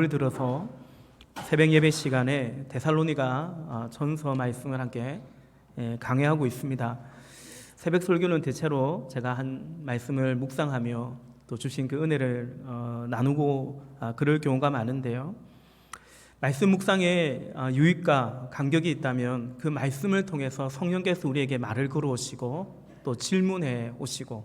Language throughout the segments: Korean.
예물을 들어서 새벽 예배 시간에 데살로니가 전서 말씀을 함께 강해하고 있습니다. 새벽 설교는 대체로 제가 한 말씀을 묵상하며 또 주신 그 은혜를 나누고 그럴 경우가 많은데요. 말씀 묵상에 유익과 간격이 있다면 그 말씀을 통해서 성령께서 우리에게 말을 걸어오시고 또 질문해 오시고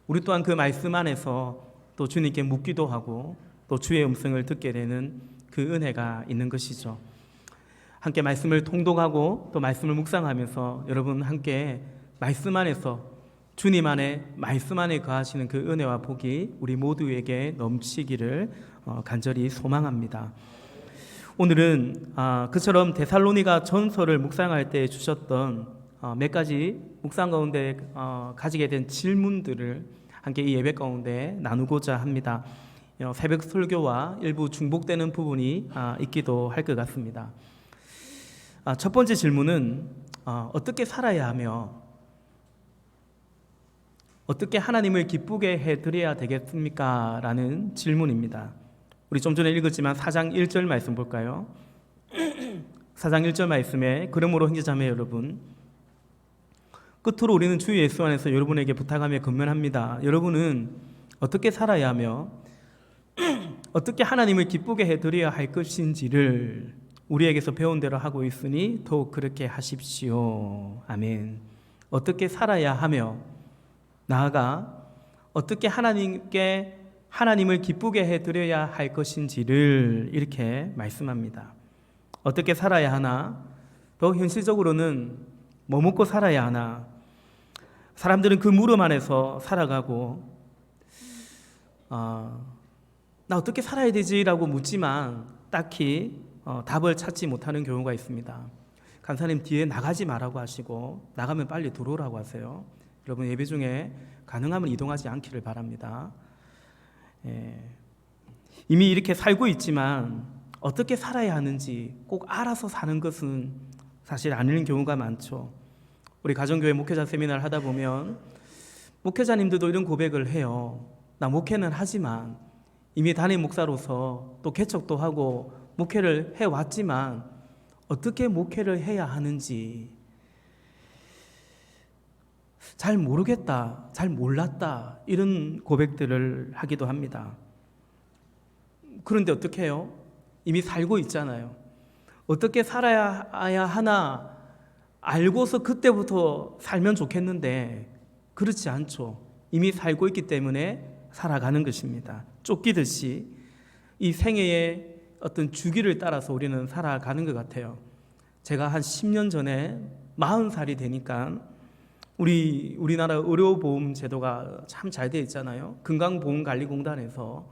우리 또한 그 말씀 안에서 또 주님께 묻기도 하고 또 주의 음성을 듣게 되는 그 은혜가 있는 것이죠. 함께 말씀을 통독하고 또 말씀을 묵상하면서 여러분 함께 말씀 안에서 주님 안에 말씀 안에 거하시는 그 은혜와 복이 우리 모두에게 넘치기를 간절히 소망합니다. 오늘은 그처럼 데살로니가 전서를 묵상할 때 주셨던 몇 가지 묵상 가운데 가지게 된 질문들을 함께 이 예배 가운데 나누고자 합니다. 새벽 설교와 일부 중복되는 부분이 있기도 할 것 같습니다. 첫 번째 질문은 어떻게 살아야 하며 어떻게 하나님을 기쁘게 해드려야 되겠습니까? 라는 질문입니다. 우리 좀 전에 읽었지만 4장 1절 말씀 볼까요? 4장 1절 말씀에 그러므로 형제자매 여러분 끝으로 우리는 주 예수 안에서 여러분에게 부탁하며 권면합니다. 여러분은 어떻게 살아야 하며 어떻게 하나님을 기쁘게 해드려야 할 것인지를 우리에게서 배운 대로 하고 있으니 더욱 그렇게 하십시오. 아멘. 어떻게 살아야 하며 나아가 어떻게 하나님을 기쁘게 해드려야 할 것인지를 이렇게 말씀합니다. 어떻게 살아야 하나? 더 현실적으로는 뭐 먹고 살아야 하나? 사람들은 그 물음 안에서 살아가고 나 어떻게 살아야 되지라고 묻지만 딱히 답을 찾지 못하는 경우가 있습니다. 간사님 뒤에 나가지 말라고 하시고 나가면 빨리 들어오라고 하세요. 여러분 예배 중에 가능하면 이동하지 않기를 바랍니다. 이미 이렇게 살고 있지만 어떻게 살아야 하는지 꼭 알아서 사는 것은 사실 아닌 경우가 많죠. 우리 가정교회 목회자 세미나를 하다 보면 목회자님들도 이런 고백을 해요. 나 목회는 하지만 이미 담임 목사로서 또 개척도 하고 목회를 해왔지만 어떻게 목회를 해야 하는지 잘 모르겠다, 잘 몰랐다 이런 고백들을 하기도 합니다. 그런데 어떻게 해요? 이미 살고 있잖아요. 어떻게 살아야 하나 알고서 그때부터 살면 좋겠는데 그렇지 않죠. 이미 살고 있기 때문에 살아가는 것입니다. 쫓기듯이 이 생애의 어떤 주기를 따라서 우리는 살아가는 것 같아요. 제가 한 10년 전에 40살이 되니까 우리나라 의료보험 제도가 참 잘 되어 있잖아요. 건강보험관리공단에서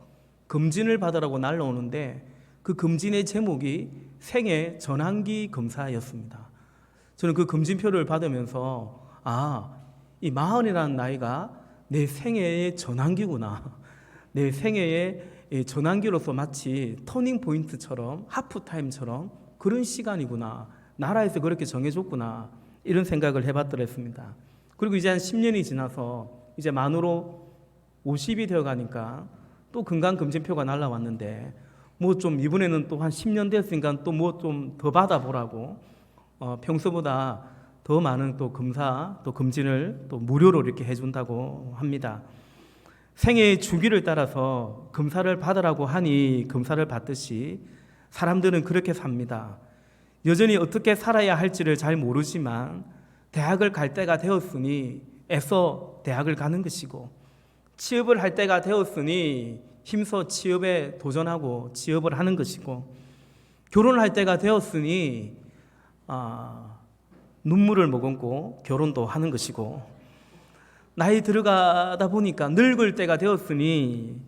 검진을 받으라고 날라오는데 그 검진의 제목이 생애 전환기 검사였습니다. 저는 그 검진표를 받으면서 이 40이라는 나이가 내 생애의 전환기구나. 내 생애의 전환기로서 마치 터닝포인트처럼 하프타임처럼 그런 시간이구나. 나라에서 그렇게 정해줬구나. 이런 생각을 해봤더랬습니다. 그리고 이제 한 10년이 지나서 이제 만으로 50이 되어가니까 또 건강검진표가 날라왔는데 뭐 좀 이번에는 또 한 10년 됐으니까 또 뭐 좀 더 받아보라고 평소보다 더 많은 또 검사 또 검진을 또 무료로 이렇게 해준다고 합니다. 생애의 주기를 따라서 검사를 받으라고 하니 검사를 받듯이 사람들은 그렇게 삽니다. 여전히 어떻게 살아야 할지를 잘 모르지만 대학을 갈 때가 되었으니 애써 대학을 가는 것이고 취업을 할 때가 되었으니 힘써 취업에 도전하고 취업을 하는 것이고 결혼을 할 때가 되었으니 눈물을 머금고 결혼도 하는 것이고 나이 들어가다 보니까 늙을 때가 되었으니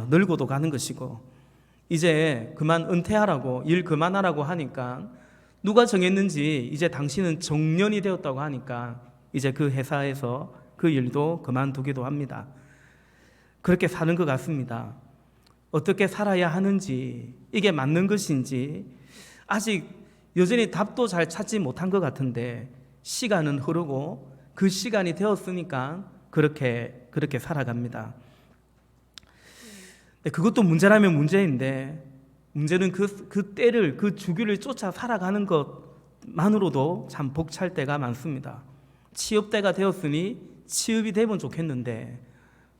늙어도 가는 것이고 이제 그만 은퇴하라고 일 그만하라고 하니까 누가 정했는지 이제 당신은 정년이 되었다고 하니까 이제 그 회사에서 그 일도 그만두기도 합니다. 그렇게 사는 것 같습니다. 어떻게 살아야 하는지 이게 맞는 것인지 아직 여전히 답도 잘 찾지 못한 것 같은데 시간은 흐르고 그 시간이 되었으니까 그렇게 살아갑니다. 그것도 문제라면 문제인데 문제는 그 때를, 그 주기를 쫓아 살아가는 것만으로도 참 벅찰 때가 많습니다. 취업 때가 되었으니 취업이 되면 좋겠는데,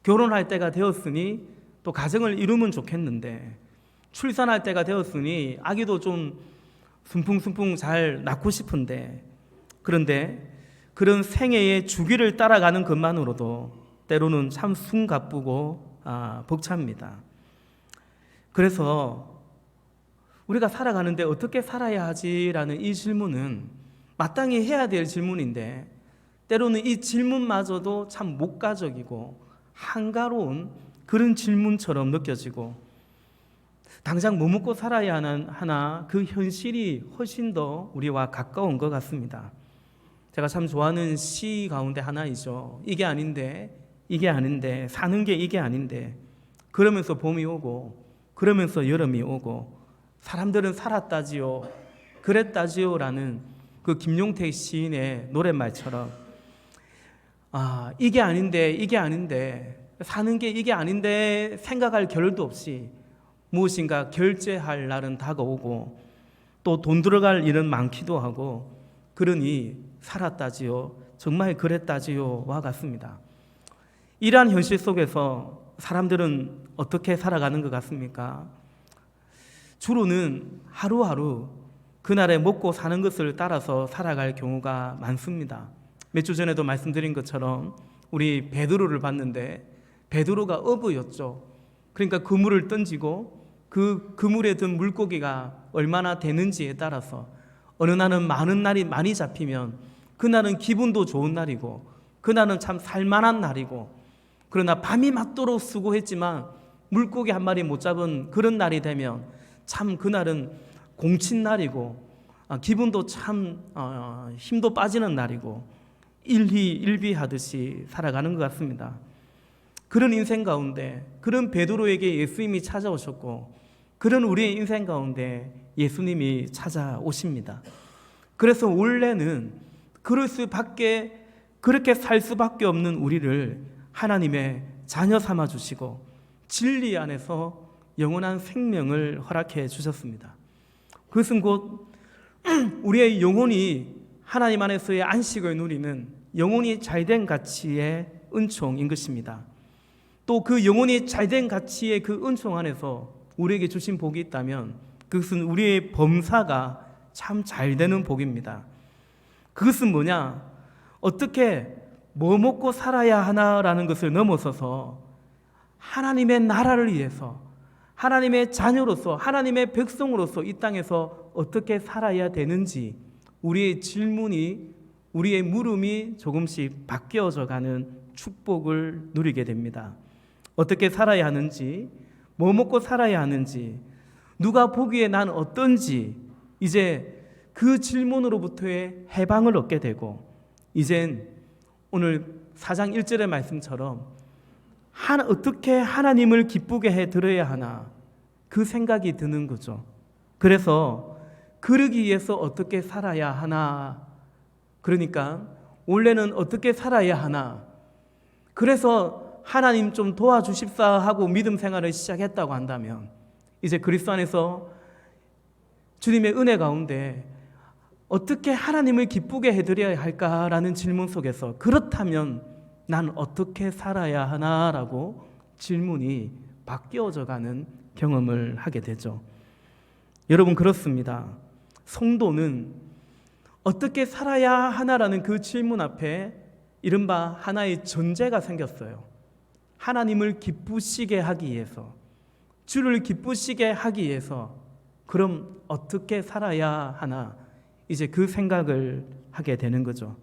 결혼할 때가 되었으니 또 가정을 이루면 좋겠는데, 출산할 때가 되었으니 아기도 좀 순풍순풍 잘 낳고 싶은데, 그런데 그런 생애의 주기를 따라가는 것만으로도 때로는 참 숨가쁘고 벅찹니다. 그래서 우리가 살아가는데 어떻게 살아야 하지라는 이 질문은 마땅히 해야 될 질문인데, 때로는 이 질문마저도 참 목가적이고 한가로운 그런 질문처럼 느껴지고, 당장 뭐 먹고 살아야 하나 그 현실이 훨씬 더 우리와 가까운 것 같습니다. 제가 참 좋아하는 시 가운데 하나이죠. 이게 아닌데, 이게 아닌데, 사는 게 이게 아닌데, 그러면서 봄이 오고 그러면서 여름이 오고, 사람들은 살았다지요, 그랬다지요 라는 그 김용택 시인의 노랫말처럼, 이게 아닌데, 이게 아닌데, 사는 게 이게 아닌데 생각할 겨를도 없이 무엇인가 결제할 날은 다가오고, 또 돈 들어갈 일은 많기도 하고, 그러니 살았다지요, 정말 그랬다지요와 같습니다. 이러한 현실 속에서 사람들은 어떻게 살아가는 것 같습니까? 주로는 하루하루 그날에 먹고 사는 것을 따라서 살아갈 경우가 많습니다. 몇 주 전에도 말씀드린 것처럼 우리 베드로를 봤는데, 베드로가 어부였죠. 그러니까 그물을 던지고 그 그물에 든 물고기가 얼마나 되는지에 따라서 어느 날은 많은 날이 많이 잡히면 그날은 기분도 좋은 날이고, 그날은 참 살만한 날이고, 그러나 밤이 맞도록 수고했지만 물고기 한 마리 못 잡은 그런 날이 되면 참 그날은 공친 날이고, 기분도 참 힘도 빠지는 날이고, 일희일비하듯이 살아가는 것 같습니다. 그런 인생 가운데, 그런 베드로에게 예수님이 찾아오셨고, 그런 우리의 인생 가운데 예수님이 찾아오십니다. 그래서 원래는 그렇게 살 수밖에 없는 우리를 하나님의 자녀 삼아 주시고 진리 안에서 영원한 생명을 허락해 주셨습니다. 그것은 곧 우리의 영혼이 하나님 안에서의 안식을 누리는 영혼이 잘된 가치의 은총인 것입니다. 또 그 영혼이 잘된 가치의 그 은총 안에서 우리에게 주신 복이 있다면 그것은 우리의 범사가 참 잘되는 복입니다. 그것은 뭐냐? 어떻게 뭐 먹고 살아야 하나라는 것을 넘어서서 하나님의 나라를 위해서, 하나님의 자녀로서, 하나님의 백성으로서 이 땅에서 어떻게 살아야 되는지, 우리의 질문이, 우리의 물음이 조금씩 바뀌어져 가는 축복을 누리게 됩니다. 어떻게 살아야 하는지, 뭐 먹고 살아야 하는지, 누가 보기에 난 어떤지, 이제 그 질문으로부터의 해방을 얻게 되고, 이젠 오늘 4장 1절의 말씀처럼 어떻게 하나님을 기쁘게 해드려야 하나, 그 생각이 드는 거죠. 그래서 그러기 위해서 어떻게 살아야 하나, 그러니까 원래는 어떻게 살아야 하나, 그래서 하나님 좀 도와주십사 하고 믿음 생활을 시작했다고 한다면, 이제 그리스도 안에서 주님의 은혜 가운데 어떻게 하나님을 기쁘게 해드려야 할까라는 질문 속에서, 그렇다면 난 어떻게 살아야 하나라고 질문이 바뀌어져 가는 경험을 하게 되죠. 여러분, 그렇습니다. 성도는 어떻게 살아야 하나라는 그 질문 앞에 이른바 하나의 전제가 생겼어요. 하나님을 기쁘시게 하기 위해서, 주를 기쁘시게 하기 위해서, 그럼 어떻게 살아야 하나, 이제 그 생각을 하게 되는 거죠.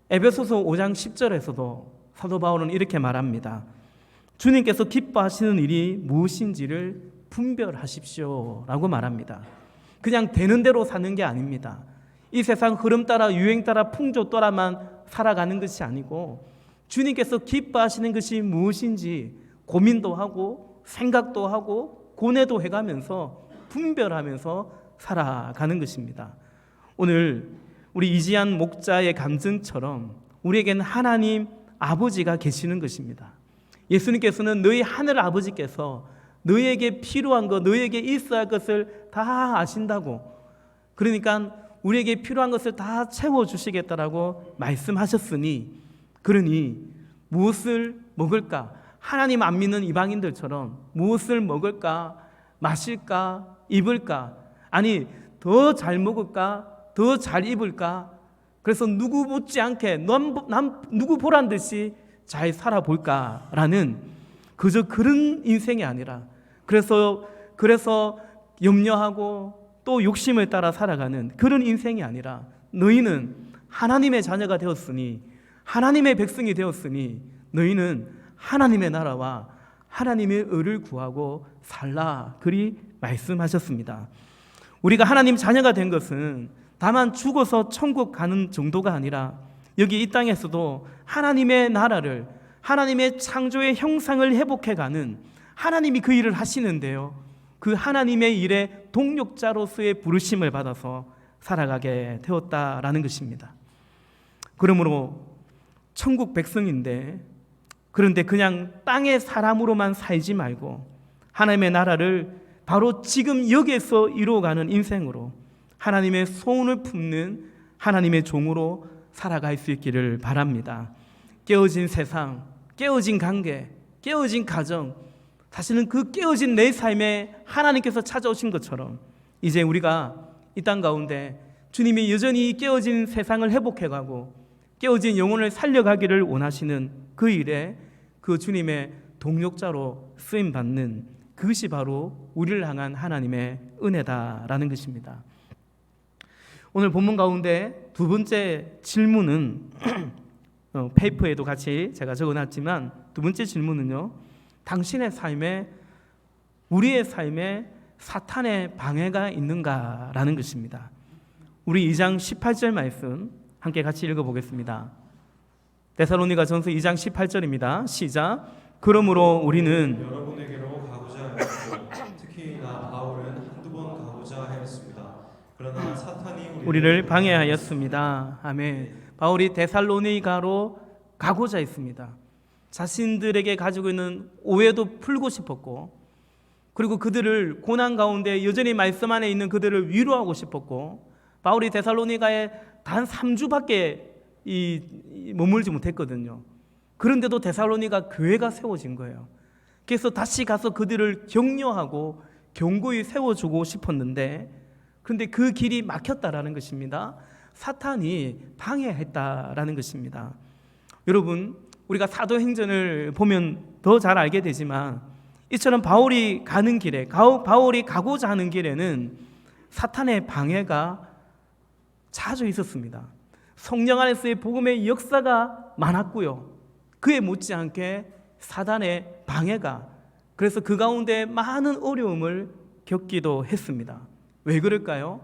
에베소서 5장 10절에서도 사도 바울은 이렇게 말합니다. 주님께서 기뻐하시는 일이 무엇인지를 분별하십시오 라고 말합니다. 그냥 되는 대로 사는 게 아닙니다. 이 세상 흐름 따라, 유행 따라, 풍조 따라만 살아가는 것이 아니고, 주님께서 기뻐하시는 것이 무엇인지 고민도 하고 생각도 하고 고뇌도 해가면서 분별하면서 살아가는 것입니다. 오늘 우리 이지한 목자의 감증처럼 우리에게는 하나님 아버지가 계시는 것입니다. 예수님께서는 너희 하늘 아버지께서 너에게 필요한 것, 너에게 있어야 할 것을 다 아신다고. 그러니까 우리에게 필요한 것을 다 채워주시겠다라고 말씀하셨으니, 그러니 무엇을 먹을까? 하나님 안 믿는 이방인들처럼 무엇을 먹을까, 마실까, 입을까? 아니, 더 잘 먹을까, 더 잘 입을까? 그래서 누구 못지 않게 남 누구 보란 듯이 잘 살아볼까라는 그저 그런 인생이 아니라, 그래서 염려하고 또 욕심을 따라 살아가는 그런 인생이 아니라, 너희는 하나님의 자녀가 되었으니, 하나님의 백성이 되었으니 너희는 하나님의 나라와 하나님의 의를 구하고 살라, 그리 말씀하셨습니다. 우리가 하나님 자녀가 된 것은 다만 죽어서 천국 가는 정도가 아니라, 여기 이 땅에서도 하나님의 나라를, 하나님의 창조의 형상을 회복해가는, 하나님이 그 일을 하시는데요, 그 하나님의 일에 동력자로서의 부르심을 받아서 살아가게 되었다라는 것입니다. 그러므로 천국 백성인데, 그런데 그냥 땅의 사람으로만 살지 말고 하나님의 나라를 바로 지금 여기에서 이루어가는 인생으로 하나님의 소원을 품는 하나님의 종으로 살아갈 수 있기를 바랍니다. 깨어진 세상, 깨어진 관계, 깨어진 가정, 사실은 그 깨어진 내 삶에 하나님께서 찾아오신 것처럼 이제 우리가 이 땅 가운데 주님이 여전히 깨어진 세상을 회복해가고 깨어진 영혼을 살려가기를 원하시는 그 일에 그 주님의 동력자로 쓰임받는, 그것이 바로 우리를 향한 하나님의 은혜다라는 것입니다. 오늘 본문 가운데 두 번째 질문은 페이퍼에도 같이 제가 적어놨지만, 두 번째 질문은요, 당신의 삶에, 우리의 삶에 사탄의 방해가 있는가라는 것입니다. 우리 2장 18절 말씀 함께 같이 읽어보겠습니다. 데살로니가전서 2장 18절입니다. 시작. 그러므로 우리는 여러분에게로 가고자 하였고 특히 나 바울은 한두 번 가고자 하였습니다. 그러나 사탄이 우리를 방해하였습니다. 아멘. 바울이 데살로니가로 가고자 했습니다. 자신들에게 가지고 있는 오해도 풀고 싶었고, 그리고 그들을 고난 가운데 여전히 말씀 안에 있는 그들을 위로하고 싶었고, 바울이 데살로니가에 단 3주밖에 머물지 못했거든요. 그런데도 데살로니가 교회가 세워진 거예요. 그래서 다시 가서 그들을 격려하고 견고히 세워주고 싶었는데, 그런데 그 길이 막혔다라는 것입니다. 사탄이 방해했다라는 것입니다. 여러분, 우리가 사도행전을 보면 더 잘 알게 되지만, 이처럼 바울이 가는 길에, 바울이 가고자 하는 길에는 사탄의 방해가 자주 있었습니다. 성령 안에서의 복음의 역사가 많았고요, 그에 못지않게 사단의 방해가, 그래서 그 가운데 많은 어려움을 겪기도 했습니다. 왜 그럴까요?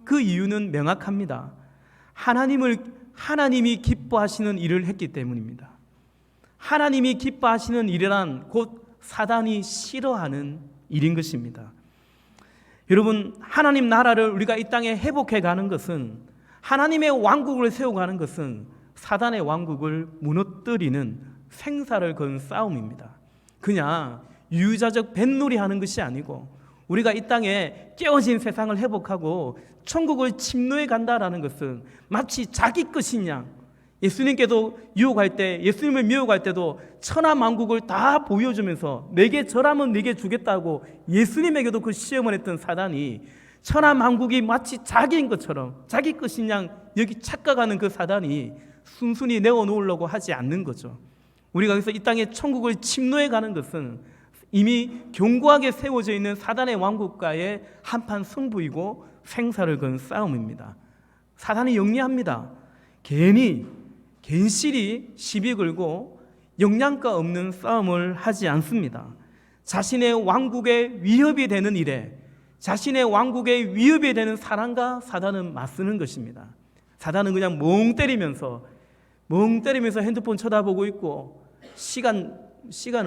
그 이유는 명확합니다. 하나님이 기뻐하시는 일을 했기 때문입니다. 하나님이 기뻐하시는 일이란 곧 사단이 싫어하는 일인 것입니다. 여러분, 하나님 나라를 우리가 이 땅에 회복해 가는 것은, 하나님의 왕국을 세워가는 것은 사단의 왕국을 무너뜨리는 생사를 건 싸움입니다. 그냥 유유자적 뱃놀이 하는 것이 아니고, 우리가 이 땅에 깨어진 세상을 회복하고 천국을 침노해 간다라는 것은 마치 자기 것인 양, 예수님께도 유혹할 때, 예수님을 미혹할 때도 천하만국을 다 보여주면서 내게 절하면 네게 주겠다고 예수님에게도 그 시험을 했던 사단이, 천하만국이 마치 자기인 것처럼 자기 것인 양 여기 착각하는 그 사단이 순순히 내어놓으려고 하지 않는 거죠. 우리가 여기서 이 땅에 천국을 침노해 가는 것은 이미 견고하게 세워져 있는 사단의 왕국과의 한판 승부이고 생사를 건 싸움입니다. 사단이 영리합니다. 괜시리 시비 걸고 영양가 없는 싸움을 하지 않습니다. 자신의 왕국에 위협이 되는 일에, 자신의 왕국에 위협이 되는 사람과 사단은 맞서는 것입니다. 사단은 그냥 멍 때리면서 핸드폰 쳐다보고 있고, 시간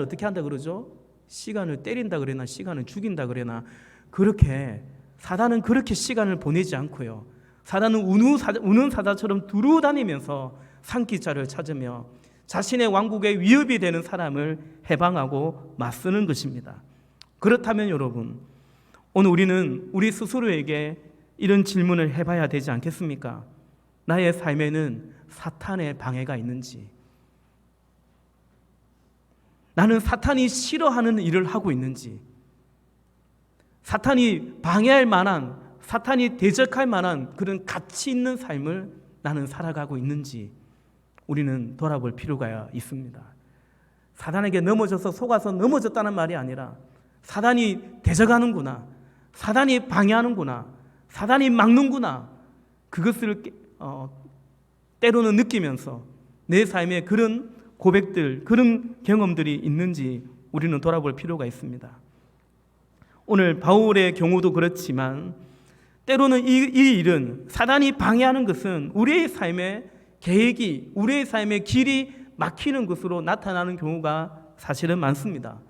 어떻게 한다 그러죠? 시간을 때린다 그러나, 시간을 죽인다 그러나, 그렇게 사단은 그렇게 시간을 보내지 않고요, 사단은 우는 사자처럼 두루 다니면서 산기자를 찾으며 자신의 왕국에 위협이 되는 사람을 해방하고 맞서는 것입니다. 그렇다면 여러분, 오늘 우리는 우리 스스로에게 이런 질문을 해봐야 되지 않겠습니까? 나의 삶에는 사탄의 방해가 있는지, 나는 사탄이 싫어하는 일을 하고 있는지, 사탄이 방해할 만한, 사탄이 대적할 만한 그런 가치 있는 삶을 나는 살아가고 있는지 우리는 돌아볼 필요가 있습니다. 사단에게 넘어져서 속아서 넘어졌다는 말이 아니라 사단이 대적하는구나, 사단이 방해하는구나, 사단이 막는구나, 그것을 때로는 느끼면서 내 삶에 그런 고백들, 그런 경험들이 있는지 우리는 돌아볼 필요가 있습니다. 오늘 바울의 경우도 그렇지만 때로는 이 일은, 사단이 방해하는 것은 우리의 삶의 계획이, 우리의 삶의 길이 막히는 것으로 나타나는 경우가 사실은 많습니다.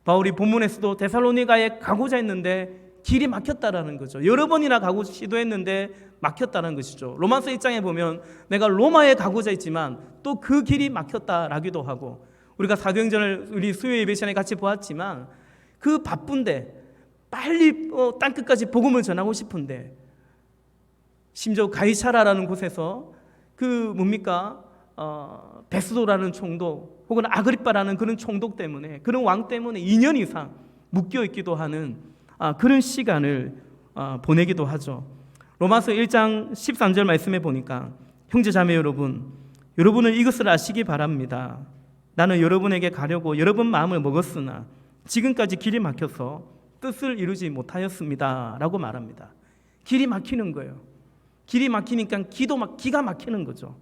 바울이 본문에서도 데살로니가에 가고자 했는데 길이 막혔다라는 거죠. 여러 번이나 가고 시도했는데 막혔다는 것이죠. 로마서 1장에 보면 내가 로마에 가고자 했지만 또 그 길이 막혔다라기도 하고, 우리가 사도행전을 우리 수요 예배 시간에 같이 보았지만 그 바쁜데 빨리 땅끝까지 복음을 전하고 싶은데, 심지어 가이사라라는 곳에서 그 베스도라는 총독 혹은 아그리빠라는 그런 총독 때문에, 그런 왕 때문에 2년 이상 묶여 있기도 하는 그런 시간을 보내기도 하죠. 로마서 1장 13절 말씀에 보니까, 형제자매 여러분, 여러분은 이것을 아시기 바랍니다. 나는 여러분에게 가려고 여러분 마음을 먹었으나 지금까지 길이 막혀서 뜻을 이루지 못하였습니다 라고 말합니다. 길이 막히는 거예요. 길이 막히니까 기가 막히는 거죠.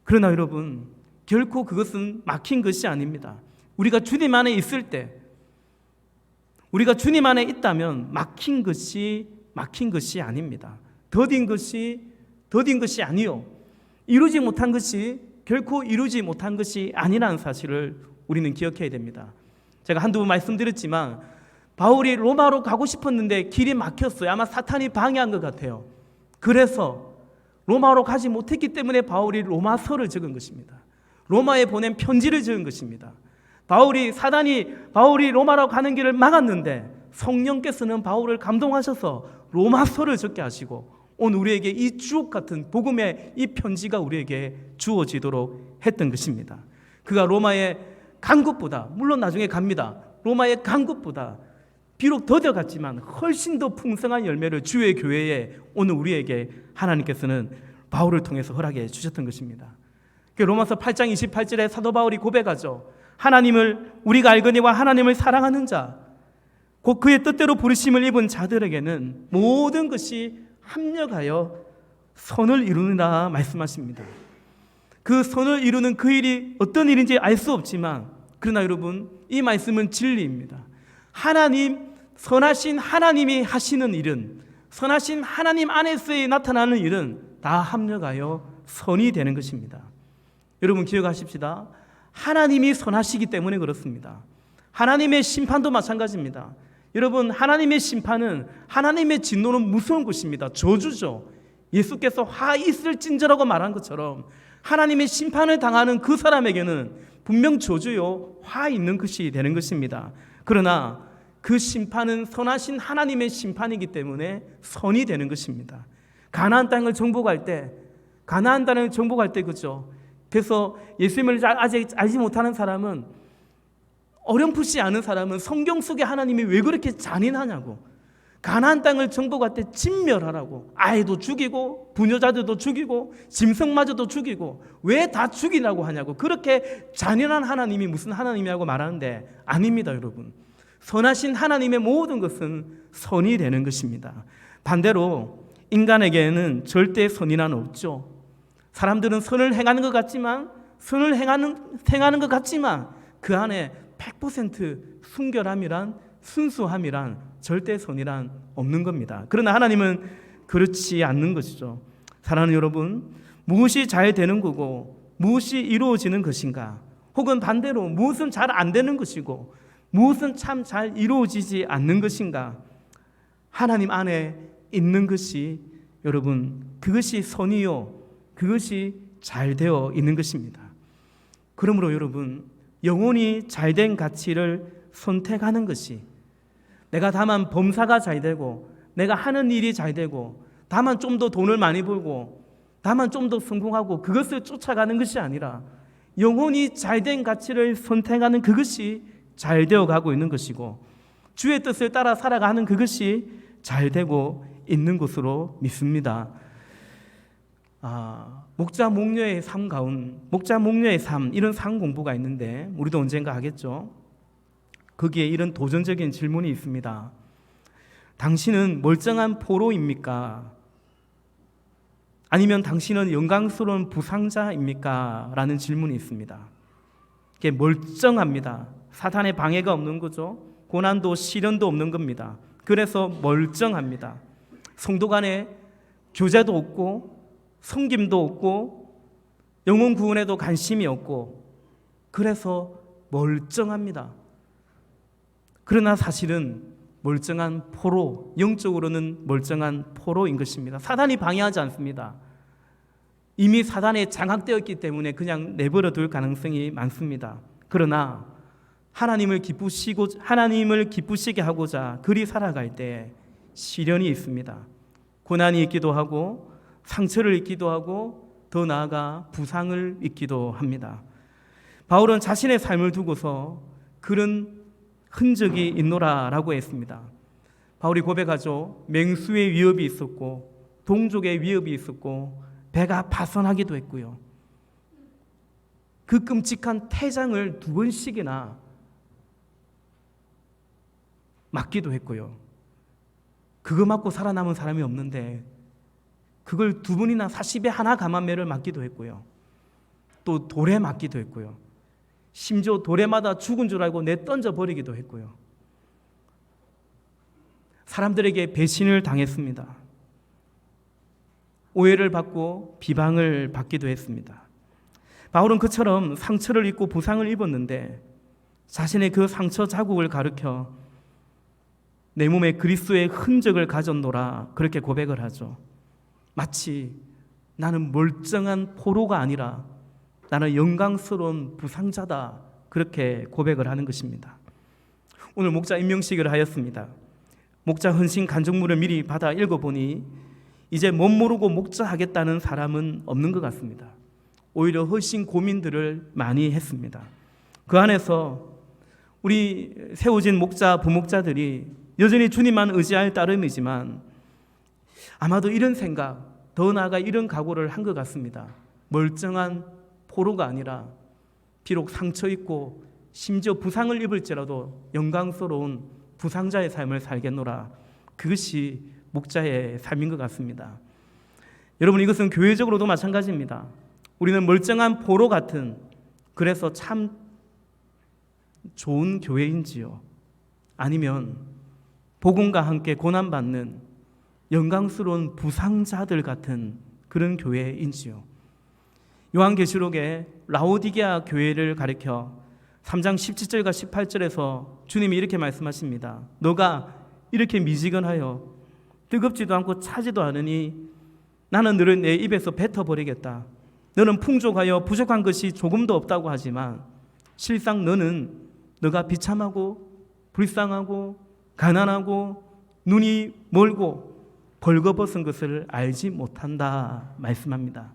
그러나 여러분, 결코 그것은 막힌 것이 아닙니다. 우리가 주님 안에 있을 때, 우리가 주님 안에 있다면 막힌 것이 아닙니다. 더딘 것이 아니요, 이루지 못한 것이 결코 이루지 못한 것이 아니라는 사실을 우리는 기억해야 됩니다. 제가 한두 번 말씀드렸지만 바울이 로마로 가고 싶었는데 길이 막혔어요. 아마 사탄이 방해한 것 같아요. 그래서 로마로 가지 못했기 때문에 바울이 로마서를 적은 것입니다. 로마에 보낸 편지를 적은 것입니다. 바울이 로마로 가는 길을 막았는데 성령께서는 바울을 감동하셔서 로마서를 적게 하시고 오늘 우리에게 이 주옥 같은 복음의 이 편지가 우리에게 주어지도록 했던 것입니다. 그가 로마에 간 것보다, 물론 나중에 갑니다. 로마에 간 것보다 비록 더뎌갔지만 훨씬 더 풍성한 열매를 주의 교회에 오늘 우리에게 하나님께서는 바울을 통해서 허락해 주셨던 것입니다. 로마서 8장 28절에 사도 바울이 고백하죠. 하나님을 우리가 알거니와 하나님을 사랑하는 자, 곧 그의 뜻대로 부르심을 입은 자들에게는 모든 것이 합력하여 선을 이루느라 말씀하십니다. 그 선을 이루는 그 일이 어떤 일인지 알 수 없지만, 그러나 여러분, 이 말씀은 진리입니다. 선하신 하나님이 하시는 일은, 선하신 하나님 안에서의 나타나는 일은 다 합력하여 선이 되는 것입니다. 여러분 기억하십시다. 하나님이 선하시기 때문에 그렇습니다. 하나님의 심판도 마찬가지입니다. 여러분, 하나님의 심판은, 하나님의 진노는 무서운 것입니다. 저주죠. 예수께서 화 있을진저라고 말한 것처럼 하나님의 심판을 당하는 그 사람에게는 분명 저주요, 화 있는 것이 되는 것입니다. 그러나 그 심판은 선하신 하나님의 심판이기 때문에 선이 되는 것입니다. 가나안 땅을 정복할 때 그죠? 그래서 예수님을 아직 알지 못하는 사람은, 어렴풋이 아는 사람은 성경 속에 하나님이 왜 그렇게 잔인하냐고, 가나안 땅을 정복할 때 진멸하라고, 아이도 죽이고 부녀자들도 죽이고 짐승마저도 죽이고 왜 다 죽이라고 하냐고, 그렇게 잔인한 하나님이 무슨 하나님이라고 말하는데, 아닙니다. 여러분, 선하신 하나님의 모든 것은 선이 되는 것입니다. 반대로 인간에게는 절대 선이란 없죠. 사람들은 선을 행하는 것 같지만 그 안에 100% 순결함이란, 순수함이란, 절대 선이란 없는 겁니다. 그러나 하나님은 그렇지 않는 것이죠. 사랑하는 여러분, 무엇이 잘 되는 거고 무엇이 이루어지는 것인가, 혹은 반대로 무엇은 잘 안 되는 것이고 무엇은 참 잘 이루어지지 않는 것인가, 하나님 안에 있는 것이, 여러분, 그것이 선이요, 그것이 잘 되어 있는 것입니다. 그러므로 여러분, 영원히 잘된 가치를 선택하는 것이, 내가 다만 범사가 잘 되고 내가 하는 일이 잘 되고 다만 좀 더 돈을 많이 벌고 다만 좀 더 성공하고 그것을 쫓아가는 것이 아니라 영혼이 잘된 가치를 선택하는 그것이 잘 되어 가고 있는 것이고 주의 뜻을 따라 살아가는 그것이 잘 되고 있는 것으로 믿습니다. 목자 목녀의 삶 이런 삶 공부가 있는데 우리도 언젠가 하겠죠. 거기에 이런 도전적인 질문이 있습니다. 당신은 멀쩡한 포로입니까? 아니면 당신은 영광스러운 부상자입니까? 라는 질문이 있습니다. 이게 멀쩡합니다. 사탄의 방해가 없는 거죠. 고난도 시련도 없는 겁니다. 그래서 멀쩡합니다. 성도 간에 교제도 없고 섬김도 없고 영혼 구원에도 관심이 없고 그래서 멀쩡합니다. 그러나 사실은 멀쩡한 포로, 영적으로는 멀쩡한 포로인 것입니다. 사단이 방해하지 않습니다. 이미 사단에 장악되었기 때문에 그냥 내버려 둘 가능성이 많습니다. 그러나 하나님을 기쁘시게 하고자 그리 살아갈 때 시련이 있습니다. 고난이 있기도 하고 상처를 입기도 하고 더 나아가 부상을 입기도 합니다. 바울은 자신의 삶을 두고서 그런 흔적이 있노라라고 했습니다. 바울이 고백하죠. 맹수의 위협이 있었고 동족의 위협이 있었고 배가 파손하기도 했고요. 그 끔찍한 태장을 2번씩이나 맞기도 했고요. 그거 맞고 살아남은 사람이 없는데 그걸 2번이나 40에 하나 감한매를 맞기도 했고요. 또 돌에 맞기도 했고요. 심지어 돌에 맞아 죽은 줄 알고 내던져 버리기도 했고요. 사람들에게 배신을 당했습니다. 오해를 받고 비방을 받기도 했습니다. 바울은 그처럼 상처를 입고 부상을 입었는데 자신의 그 상처 자국을 가리켜 내 몸에 그리스도의 흔적을 가졌노라 그렇게 고백을 하죠. 마치 나는 멀쩡한 포로가 아니라 나는 영광스러운 부상자다 그렇게 고백을 하는 것입니다. 오늘 목자 임명식을 하였습니다. 목자 헌신 간증문을 미리 받아 읽어보니 이제 못 모르고 목자 하겠다는 사람은 없는 것 같습니다. 오히려 훨씬 고민들을 많이 했습니다. 그 안에서 우리 세워진 목자, 부목자들이 여전히 주님만 의지할 따름이지만 아마도 이런 생각, 더 나아가 이런 각오를 한 것 같습니다. 멀쩡한 포로가 아니라 비록 상처 입고 심지어 부상을 입을지라도 영광스러운 부상자의 삶을 살겠노라. 그것이 목자의 삶인 것 같습니다. 여러분, 이것은 교회적으로도 마찬가지입니다. 우리는 멀쩡한 포로 같은, 그래서 참 좋은 교회인지요? 아니면 복음과 함께 고난받는 영광스러운 부상자들 같은 그런 교회인지요? 요한계시록에 라오디게아 교회를 가리켜 3장 17절과 18절에서 주님이 이렇게 말씀하십니다. 너가 이렇게 미지근하여 뜨겁지도 않고 차지도 않으니 나는 너를 내 입에서 뱉어버리겠다. 너는 풍족하여 부족한 것이 조금도 없다고 하지만 실상 너가 비참하고 불쌍하고 가난하고 눈이 멀고 벌거벗은 것을 알지 못한다 말씀합니다.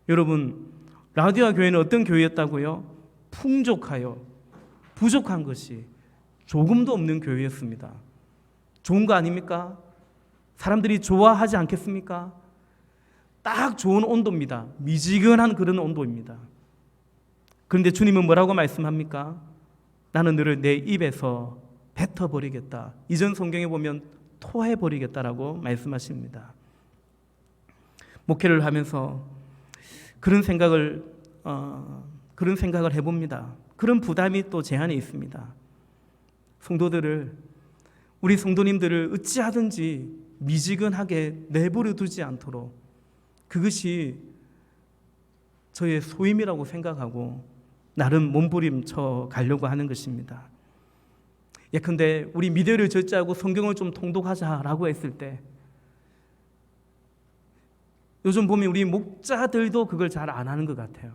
여러분, 라오디게아 교회는 어떤 교회였다고요? 풍족하여 부족한 것이 조금도 없는 교회였습니다. 좋은 거 아닙니까? 사람들이 좋아하지 않겠습니까? 딱 좋은 온도입니다. 미지근한 그런 온도입니다. 그런데 주님은 뭐라고 말씀합니까? 나는 너를 내 입에서 뱉어버리겠다. 이전 성경에 보면 토해버리겠다라고 말씀하십니다. 목회를 하면서 그런 생각을 해봅니다. 그런 부담이 또 제 안에 있습니다. 우리 성도님들을 어찌하든지 미지근하게 내버려 두지 않도록 그것이 저의 소임이라고 생각하고 나름 몸부림쳐 가려고 하는 것입니다. 예컨대 우리 미래를 절제하고 성경을 좀 통독하자라고 했을 때 요즘 보면 우리 목자들도 그걸 잘 안 하는 것 같아요.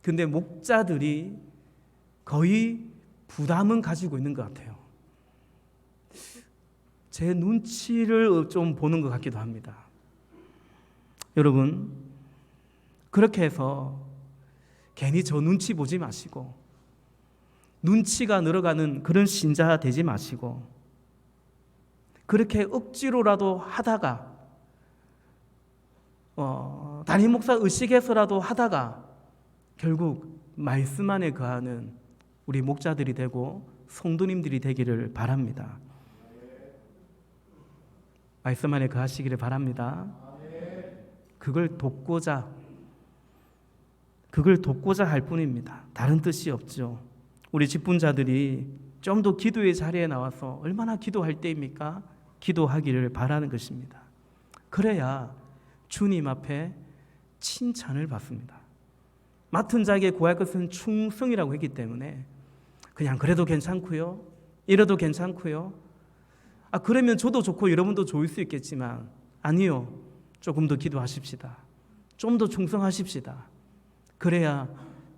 근데 목자들이 거의 부담은 가지고 있는 것 같아요. 제 눈치를 좀 보는 것 같기도 합니다. 여러분, 그렇게 해서 괜히 저 눈치 보지 마시고 눈치가 늘어가는 그런 신자 되지 마시고 그렇게 억지로라도 하다가 담임 목사 의식해서라도 하다가 결국 말씀 안에 거하는 우리 목자들이 되고 성도님들이 되기를 바랍니다. 말씀 안에 거하시기를 바랍니다. 그걸 돕고자 할 뿐입니다. 다른 뜻이 없죠. 우리 직분자들이 좀 더 기도의 자리에 나와서 얼마나 기도할 때입니까? 기도하기를 바라는 것입니다. 그래야 주님 앞에 칭찬을 받습니다. 맡은 자에게 구할 것은 충성이라고 했기 때문에 그냥 그래도 괜찮고요, 이래도 괜찮고요, 그러면 저도 좋고 여러분도 좋을 수 있겠지만 아니요, 조금 더 기도하십시다. 좀 더 충성하십시다. 그래야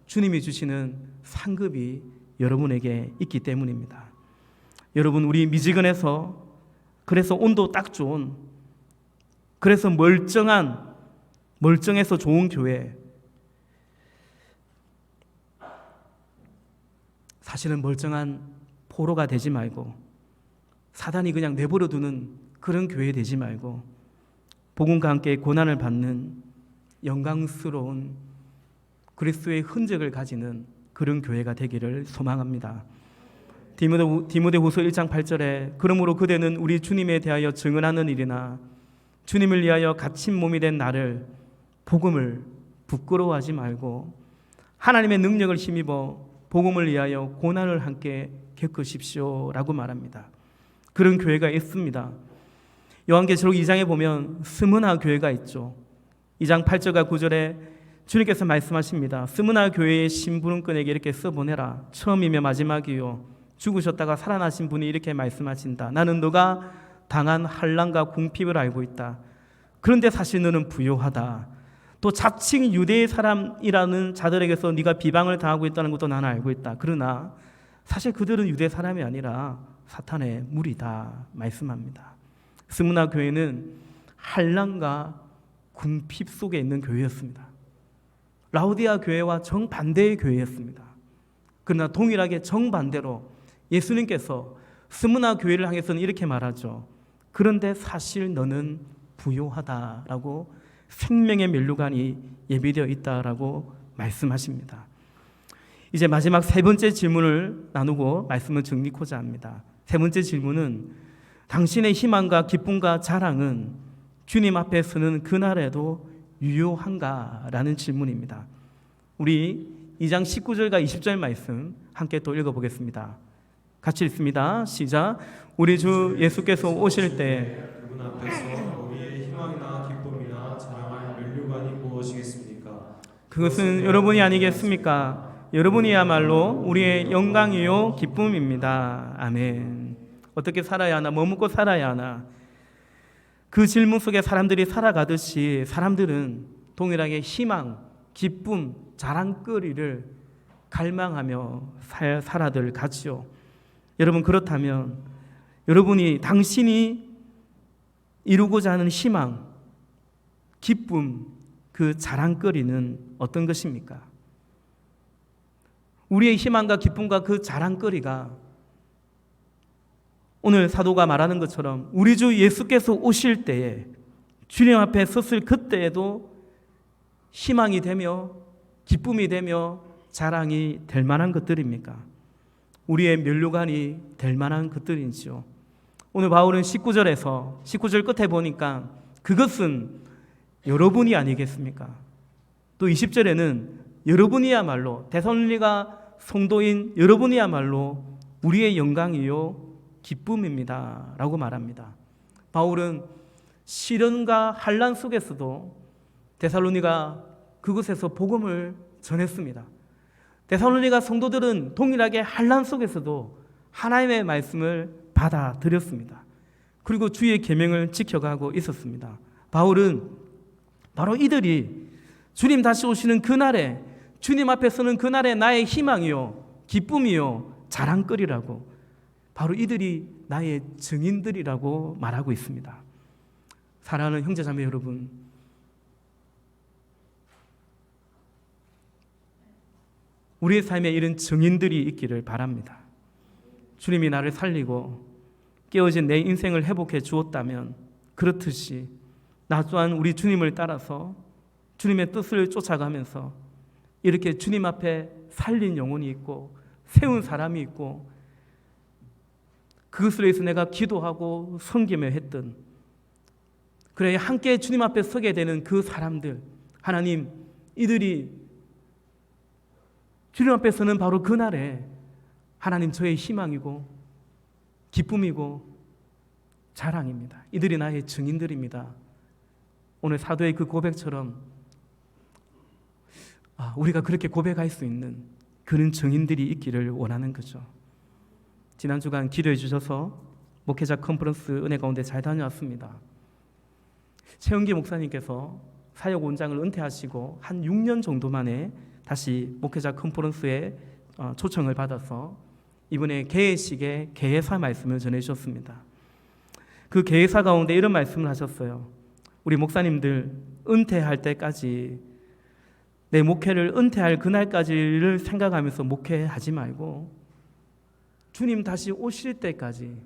주님이 주시는 상급이 여러분에게 있기 때문입니다. 여러분, 우리 미지근에서 그래서 온도 딱 좋은, 그래서 멀쩡해서 좋은 교회, 사실은 멀쩡한 포로가 되지 말고 사단이 그냥 내버려 두는 그런 교회 되지 말고 복음과 함께 고난을 받는 영광스러운 그리스도의 흔적을 가지는 그런 교회가 되기를 소망합니다. 디모데후서 1장 8절에 그러므로 그대는 우리 주님에 대하여 증언하는 일이나 주님을 위하여 갇힌 몸이 된 나를 복음을 부끄러워하지 말고 하나님의 능력을 힘입어 복음을 위하여 고난을 함께 겪으십시오 라고 말합니다. 그런 교회가 있습니다. 요한계시록 2장에 보면 스무나 교회가 있죠. 2장 8절과 9절에 주님께서 말씀하십니다. 스무나 교회의 심부름꾼에게 이렇게 써보내라. 처음이며 마지막이요, 죽으셨다가 살아나신 분이 이렇게 말씀하신다. 나는 너가 당한 환난과 궁핍을 알고 있다. 그런데 사실 너는 부요하다. 또 자칭 유대의 사람이라는 자들에게서 네가 비방을 당하고 있다는 것도 나는 알고 있다. 그러나 사실 그들은 유대 사람이 아니라 사탄의 무리다 말씀합니다. 스무나 교회는 환난과 궁핍 속에 있는 교회였습니다. 라오디아 교회와 정반대의 교회였습니다. 그러나 동일하게 정반대로 예수님께서 스무나 교회를 향해서는 이렇게 말하죠. 그런데 사실 너는 부요하다라고 생명의 면류관이 예비되어 있다라고 말씀하십니다. 이제 마지막 세 번째 질문을 나누고 말씀을 정리하고자 합니다. 세 번째 질문은 당신의 희망과 기쁨과 자랑은 주님 앞에 서는 그날에도 유효한가라는 질문입니다. 우리 2장 19절과 20절 말씀 함께 또 읽어보겠습니다. 같이 읽습니다. 시작. 우리 주 예수께서 오실 때 그분 앞에서 우리의 희망이나 기쁨이나 자랑할 면류관이 무엇이겠습니까? 그것은 여러분이 아니겠습니까? 여러분이야말로 우리의 영광이요 기쁨입니다. 아멘. 어떻게 살아야 하나? 뭐 먹고 살아야 하나? 그 질문 속에 사람들이 살아가듯이 사람들은 동일하게 희망, 기쁨, 자랑거리를 갈망하며 살아들 가지요. 여러분, 그렇다면 당신이 이루고자 하는 희망, 기쁨, 그 자랑거리는 어떤 것입니까? 우리의 희망과 기쁨과 그 자랑거리가 오늘 사도가 말하는 것처럼 우리 주 예수께서 오실 때에 주님 앞에 섰을 그때에도 희망이 되며 기쁨이 되며 자랑이 될 만한 것들입니까? 우리의 면류관이 될 만한 것들이지요. 오늘 바울은 19절 끝에 보니까 그것은 여러분이 아니겠습니까? 또 20절에는 여러분이야말로 데살로니가 성도인 여러분이야말로 우리의 영광이요 기쁨입니다 라고 말합니다. 바울은 시련과 환난 속에서도 데살로니가 그곳에서 복음을 전했습니다. 데살로니가 성도들은 동일하게 환난 속에서도 하나님의 말씀을 받아들였습니다. 그리고 주의 계명을 지켜가고 있었습니다. 바울은 바로 이들이 주님 다시 오시는 그날에, 주님 앞에 서는 그날에 나의 희망이요 기쁨이요 자랑거리라고 바로 이들이 나의 증인들이라고 말하고 있습니다. 사랑하는 형제자매 여러분, 우리의 삶에 이런 증인들이 있기를 바랍니다. 주님이 나를 살리고 깨어진 내 인생을 회복해 주었다면 그렇듯이 나 또한 우리 주님을 따라서 주님의 뜻을 쫓아가면서 이렇게 주님 앞에 살린 영혼이 있고 세운 사람이 있고 그것을 위해서 내가 기도하고 섬기며 했던, 그래 함께 주님 앞에 서게 되는 그 사람들, 하나님, 이들이 주님 앞에 서는 바로 그날에 하나님 저의 희망이고 기쁨이고 자랑입니다. 이들이 나의 증인들입니다. 오늘 사도의 그 고백처럼 우리가 그렇게 고백할 수 있는 그런 증인들이 있기를 원하는 거죠. 지난 주간 기도해 주셔서 목회자 컨퍼런스 은혜 가운데 잘 다녀왔습니다. 최은기 목사님께서 사역 원장을 은퇴하시고 한 6년 정도 만에 다시 목회자 컨퍼런스에 초청을 받아서 이번에 개회식에 개회사 말씀을 전해주셨습니다. 그 개회사 가운데 이런 말씀을 하셨어요. 우리 목사님들 은퇴할 때까지, 내 목회를 은퇴할 그날까지를 생각하면서 목회하지 말고 주님 다시 오실 때까지,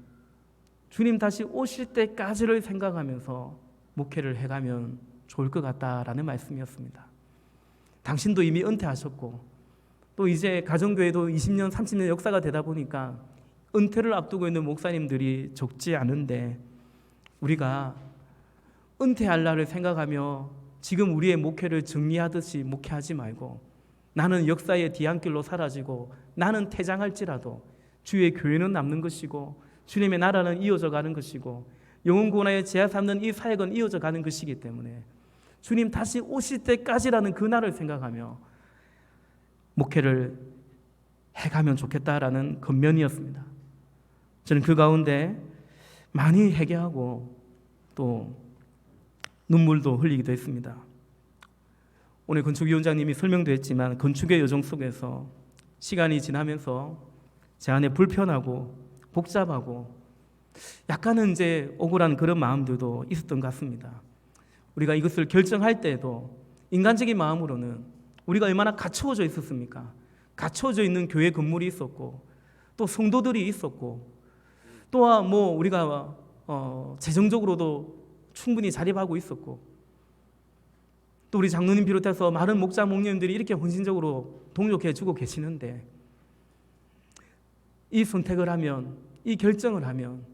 주님 다시 오실 때까지를 생각하면서 목회를 해가면 좋을 것 같다라는 말씀이었습니다. 당신도 이미 은퇴하셨고 또 이제 가정교회도 20년, 30년 역사가 되다 보니까 은퇴를 앞두고 있는 목사님들이 적지 않은데, 우리가 은퇴할 날을 생각하며 지금 우리의 목회를 정리하듯이 목회하지 말고, 나는 역사의 뒤안길로 사라지고 나는 퇴장할지라도 주의 교회는 남는 것이고 주님의 나라는 이어져 가는 것이고 영혼구원의 제야 삼는 이 사역은 이어져 가는 것이기 때문에 주님 다시 오실 때까지라는 그날을 생각하며 목회를 해가면 좋겠다라는 권면이었습니다. 저는 그 가운데 많이 회개하고 또 눈물도 흘리기도 했습니다. 오늘 건축위원장님이 설명도 했지만 건축의 여정 속에서 시간이 지나면서 제 안에 불편하고 복잡하고 약간은 이제 억울한 그런 마음들도 있었던 것 같습니다. 우리가 이것을 결정할 때에도 인간적인 마음으로는 우리가 얼마나 갖추어져 있었습니까? 갖추어져 있는 교회 건물이 있었고 또 성도들이 있었고 또한 우리가 재정적으로도 충분히 자립하고 있었고 또 우리 장로님 비롯해서 많은 목자 목녀님들이 이렇게 헌신적으로 동력해 주고 계시는데, 이 선택을 하면, 이 결정을 하면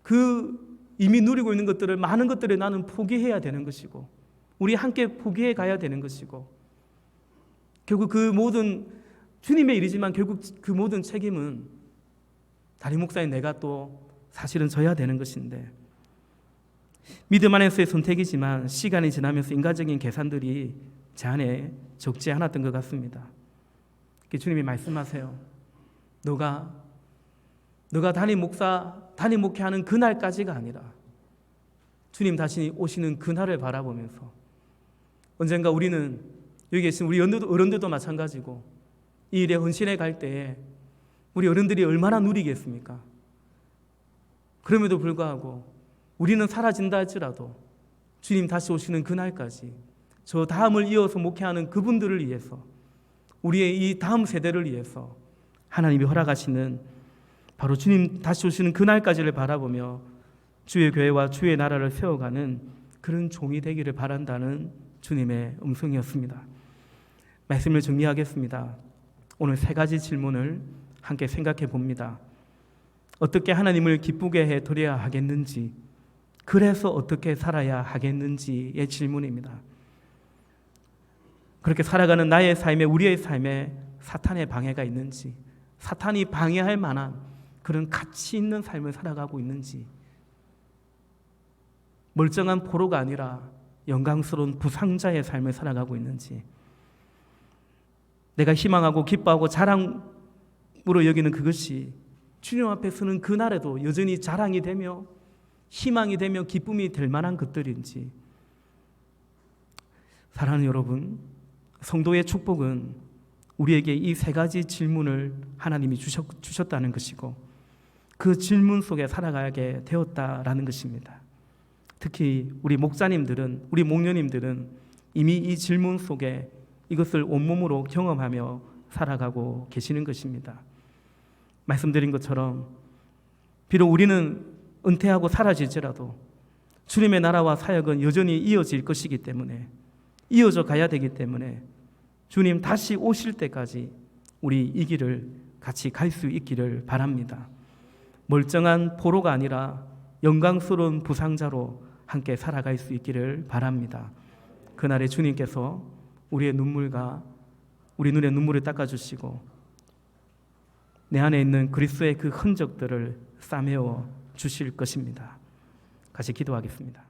그 이미 누리고 있는 것들을, 많은 것들을 나는 포기해야 되는 것이고 우리 함께 포기해 가야 되는 것이고, 결국 그 모든 주님의 일이지만 결국 그 모든 책임은 담임 목사인 내가 또 사실은 져야 되는 것인데, 믿음 안에서의 선택이지만 시간이 지나면서 인간적인 계산들이 제 안에 적지 않았던 것 같습니다. 주님이 말씀하세요. 너가 담임 목회하는 그날까지가 아니라 주님 다시 오시는 그날을 바라보면서, 언젠가 우리는 여기 계신 우리 어른들도 마찬가지고 이 일에 헌신해 갈 때에 우리 어른들이 얼마나 누리겠습니까? 그럼에도 불구하고 우리는 사라진다 할지라도 주님 다시 오시는 그날까지 저 다음을 이어서 목회하는 그분들을 위해서, 우리의 이 다음 세대를 위해서 하나님이 허락하시는 바로 주님 다시 오시는 그날까지를 바라보며 주의 교회와 주의 나라를 세워가는 그런 종이 되기를 바란다는 주님의 음성이었습니다. 말씀을 정리하겠습니다. 오늘 3가지 질문을 함께 생각해 봅니다. 어떻게 하나님을 기쁘게 해드려야 하겠는지, 그래서 어떻게 살아야 하겠는지의 질문입니다. 그렇게 살아가는 나의 삶에, 우리의 삶에 사탄의 방해가 있는지, 사탄이 방해할 만한 그런 가치 있는 삶을 살아가고 있는지, 멀쩡한 포로가 아니라 영광스러운 부상자의 삶을 살아가고 있는지, 내가 희망하고 기뻐하고 자랑으로 여기는 그것이 주님 앞에 서는 그날에도 여전히 자랑이 되며 희망이 되며 기쁨이 될 만한 것들인지. 사랑하는 여러분, 성도의 축복은 우리에게 이 3가지 질문을 하나님이 주셨다는 것이고, 그 질문 속에 살아가게 되었다라는 것입니다. 특히 우리 목자님들은, 우리 목녀님들은 이미 이 질문 속에 이것을 온몸으로 경험하며 살아가고 계시는 것입니다. 말씀드린 것처럼 비록 우리는 은퇴하고 사라질지라도 주님의 나라와 사역은 여전히 이어질 것이기 때문에, 이어져 가야 되기 때문에 주님 다시 오실 때까지 우리 이 길을 같이 갈 수 있기를 바랍니다. 멀쩡한 포로가 아니라 영광스러운 부상자로 함께 살아갈 수 있기를 바랍니다. 그날에 주님께서 우리의 눈물과 우리 눈의 눈물을 닦아주시고 내 안에 있는 그리스도의 그 흔적들을 싸매어 주실 것입니다. 같이 기도하겠습니다.